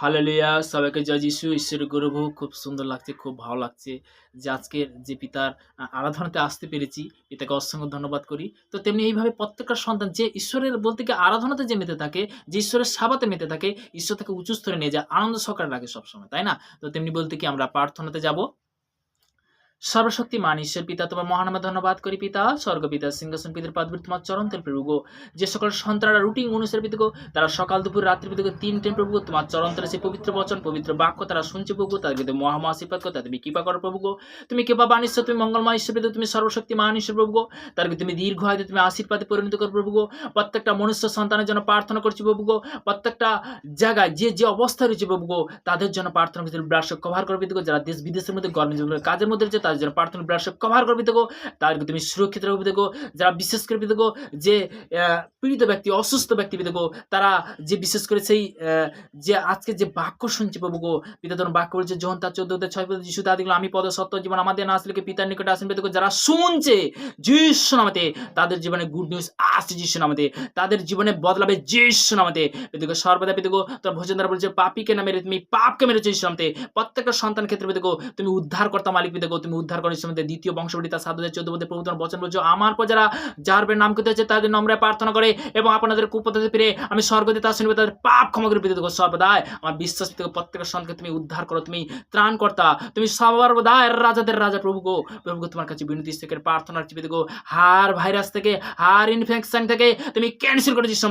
Hallelujah! সবাইকে জয় যিশু। ঈশ্বরের গৌরব হোক। খুব সুন্দর লাগছে, খুব ভালো লাগছে যে আজকের যে পিতার আরাধনাতে আসতে পেরেছি, পিতাকে অসংখ্য ধন্যবাদ করি। তো তেমনি এইভাবে প্রত্যেকটা সন্তান যে ঈশ্বরের বলতে কি আরাধনাতে যে মেতে থাকে, যে ঈশ্বরের সেবাতে মেতে থাকে, ঈশ্বর তাকে উঁচু স্তরে নিয়ে যায়, আনন্দ সহকারে রাখে সবসময়, তাই না? তো তেমনি বলতে কি আমরা প্রার্থনাতে যাবো। সর্বশক্তিমান ঈশ্বর পিতা তোমার মহানামে ধন্যবাদ করি পিতা স্বর্গপিতা সিংহাসন পিতার পাদবীর তোমার চরণ তেল প্রভু গো। যে সকল সন্তানরা রুটিন অনুসারে পিতা গো, তারা সকাল দুপুর রাত্রি পিতা গো 3 টাইম প্রভু গো, তোমার চরণ তলে সেই পবিত্র বচন পবিত্র বাক্য তারা শুনছে প্রভু গো, তাদেরকে তুমি মহামা আশীর্বাদ করো, তুমি কৃপা করো প্রভু গো। তুমি কৃপাবান ঈশ্বর, তুমি মঙ্গলময় ঈশ্বর পিতা, তুমি সর্বশক্তিমান ঈশ্বর প্রভু গো। তাদেরকে তুমি দীর্ঘ আয়ু তুমি আশীর্বাদে পরিণত করো প্রভু গো। প্রত্যেকটা মনুষ্য সন্তানের জন্য প্রার্থনা করছি প্রভু গো। প্রত্যেকটা জায়গায় যে যে অবস্থা রয়েছে প্রভু গো, তাদের জন্য প্রার্থনা করছি ব্লাড কভার করবে গো। যারা দেশ বিদেশের মধ্যে গভর্নমেন্ট কাজের মধ্যে রয়েছে তাদের জন্য প্রার্থনা ব্লাড কভার করবি দেখো, তাদেরকে তুমি সুরক্ষিত রাখবি দেখো। যারা বিশেষ করে দেখো যে পীড়িত ব্যক্তি, অসুস্থ ব্যক্তি দেখো, তারা যে বিশেষ করে সেই যে আজকে যে বাক্য শুনছে প্রভু গো, পিতা তোমার বাক্য বলছে যোহন তার 14-6 যিশু তা দেখলো আমি পদ সত্য জীবন আমাদের না আসলে পিতার নিকটে আসেন দেখো। যারা শুনছে যিশু নামে তাদের জীবনে গুড নিউজ আসছে যিশু নামে, তাদের জীবনে বদলাবে যিশু নামে। দেখো সর্বদা দেখো তোর ভোজন দ্বারা বলছে পাপীকে না মেরে তুমি পাপকে মেরেছো যিশু নামে। প্রত্যেকটা সন্তান ক্ষেত্রে দেখো তুমি উদ্ধার কর্তা মালিক দেখো, তুমি উদ্ধার করে যিশু নামে। দ্বিতীয় বংশবলী তার 7:14 প্রভু তোমার বচন বলছো আমার পর যারা যার নাম করতে হচ্ছে তাদের নম্রে প্রার্থনা করে এবং আপনাদের কুপথে ফিরে আমি স্বর্গদূত আসিবে তাদের পাপ ক্ষমা করে পেতে দেখো। সর্বদাই আমার বিশ্বাস থেকে প্রত্যেকটা সন্তানকে তুমি উদ্ধার করো, তুমি ত্রাণকর্তা, তুমি সর্বদাই রাজাদের রাজা প্রভু গো। প্রভু গো তোমার কাছে বিনতি থেকে প্রার্থনার চিপে দেখো হার ভাইরাস থেকে হার ইনফেকশন থেকে তুমি ক্যান্সেল করে দিচ্ছ।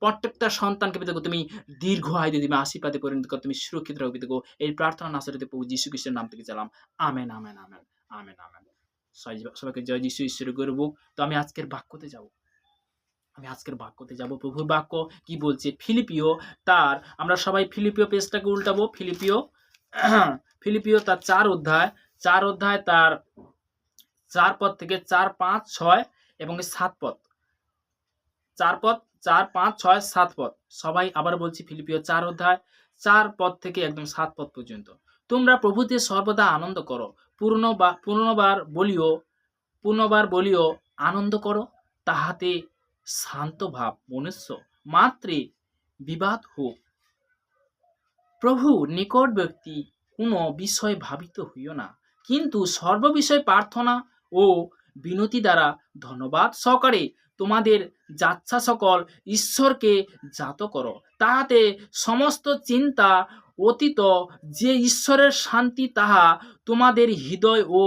প্রত্যেকটা সন্তানকে দেখো তুমি দীর্ঘ আয়ু তুমি আশীর্বাদে পরিণত করো, তুমি সুরক্ষিত রাখবে দেখো। এই প্রার্থনা নাসরিতে প্রভু যীশু খ্রিস্টের নাম থেকে চালাম। Amen amen amen amen amen. সবাইকে জয় যিশু, ঈশ্বরের গৌরব। তো আমি আজকের বাক্যতে যাব। প্রভুর বাক্য কি বলছে ফিলিপিও তার, আমরা সবাই ফিলিপিও পেজটাকে উল্টাবো। ফিলিপিও তার 4 অধ্যায় তার 4 পদ থেকে 4, 5, 6 এবং 7 পদ। 4 পদ 4, 5, 6, 7 পদ। সবাই আবার বলছি ফিলিপিও 4 অধ্যায় 4 পদ থেকে একদম 7 পদ পর্যন্ত। তোমরা প্রভুতে সর্বদা আনন্দ করো, পুনর্বার বলিও আনন্দ করো, তাহাতে শান্ত ভাব মনুষ্য মাত্রে বিবাদ হোক। প্রভু নিকট ব্যক্তি কোনো বিষয় ভাবিত হইও না, কিন্তু সর্ববিষয় প্রার্থনা ও বিনতি দ্বারা ধন্যবাদ সহকারে তোমাদের যাচ্ছা সকল ঈশ্বরকে জাত করো, তাহাতে সমস্ত চিন্তা অতীত যে ঈশ্বরের শান্তি তাহা তোমাদের হৃদয় ও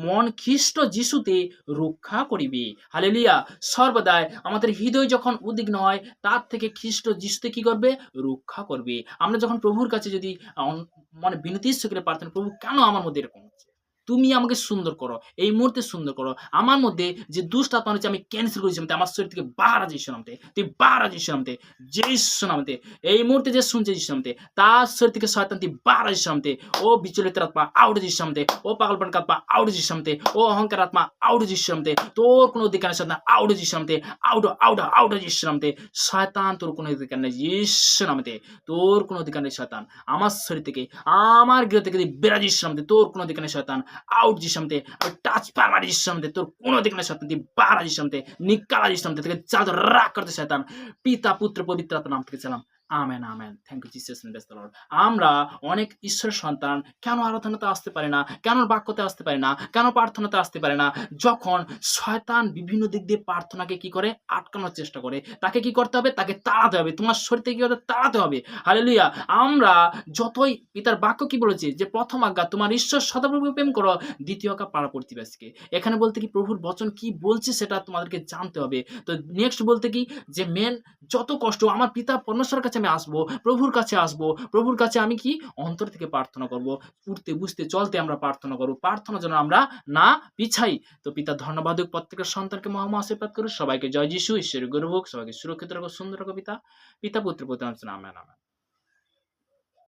মন খ্রিস্ট যিশুতে রক্ষা করিবে। হালেলুয়া! সর্বদাই আমাদের হৃদয় যখন উদ্বিগ্ন হয় তার থেকে খ্রিস্ট যিশুতে কি করবে? রক্ষা করবে। আমরা যখন প্রভুর কাছে যদি মানে বিনতি করে প্রার্থনা, প্রভু কেন আমার মধ্যে এরকম হচ্ছে? তুমি আমাকে সুন্দর করো, এই মুহূর্তে সুন্দর করো। আমার মধ্যে যে দুষ্ট আত্মা রয়েছে আমি ক্যান্সেল করেছি, আমার শরীর থেকে বাহারা যিশু নামতে, তুই বাহারা যিশু নামতে, যিশু নামতে। এই মুহূর্তে যে শুনছে যিশু নামতে, তার শরীর থেকে শয়তান তুই বাহারা যিশু নামতে। ও বিচলিত আত্মা আউট যিশু নামতে, ও পাগলপন আত্মা আউট যিশু নামতে, ও অহংকার আত্মা আউট যিশু নামতে। তোর কোনো অধিকার নেই শয়তান, আউট যিশু নামতে, আউট যিশু নামতে। শয়তান তোর কোনো অধিকার নেই যিশু নামতে, তোর কোনো অধিকার নেই শয়তান। আমার শরীর থেকে আমার গৃহ থেকে বেরা যিশু নামতে, তোর কোনো অধিকার নেই শয়তান। আউট যিশু নামতে, টাচ পারমার যিশু নামতে, তোর কোনো অধিকার নেই শয়তান। তুই বাহারা যিশু নামতে, নিকালা যিশু নামতে থেকে চাঁদ রাগ করতে শয়তান। পিতা পুত্র পবিত্র আত্মার নাম থেকে চালাম। Amen amen. Thank you Jesus and praise the Lord. আমরা অনেক ঈশ্বরের সন্তান কেন আরাধনাতে আসতে পারে না, কেন বাক্যতে আসতে পারে না, কেন প্রার্থনাতে আসতে পারে না? যখন শয়তান বিভিন্ন দিক দিয়ে প্রার্থনাকে কি করে? আটকানোর চেষ্টা করে। তাকে কি করতে হবে? তাকে তাড়াতে হবে। তোমার শরীর থেকে কি হবে? তাড়াতে হবে। হালেলুয়া! আমরা যতই পিতার বাক্য কি বলেছে যে প্রথম আজ্ঞা তোমার ঈশ্বর সদাপ্রভু প্রেম করো, দ্বিতীয় আজ্ঞা পাড়া প্রতিবেশীকে। এখানে বলতে কি প্রভুর বচন কি বলছে সেটা তোমাদেরকে জানতে হবে। তো নেক্সট বলতে কি যে মেন যত কষ্ট আমার পিতা পরমেশ্বরের কাছে আমি আসবো, প্রভুর কাছে আসবো, প্রভুর কাছে আমি কি অন্তর থেকে প্রার্থনা করব। উঠতে বুঝতে চলতে আমরা প্রার্থনা করবো, প্রার্থনা যেন আমরা না পিছাই। তো পিতা ধন্যবাদ প্রত্যেকের সন্তানকে মহামা আশীর্বাদ করুন। সবাইকে জয় যিশু, ঈশ্বরের গৌরব হোক, সবাইকে সুরক্ষিত রাখো, সুন্দর রাখো পিতা পুত্র পবিত্র নামে আমেন আমেন।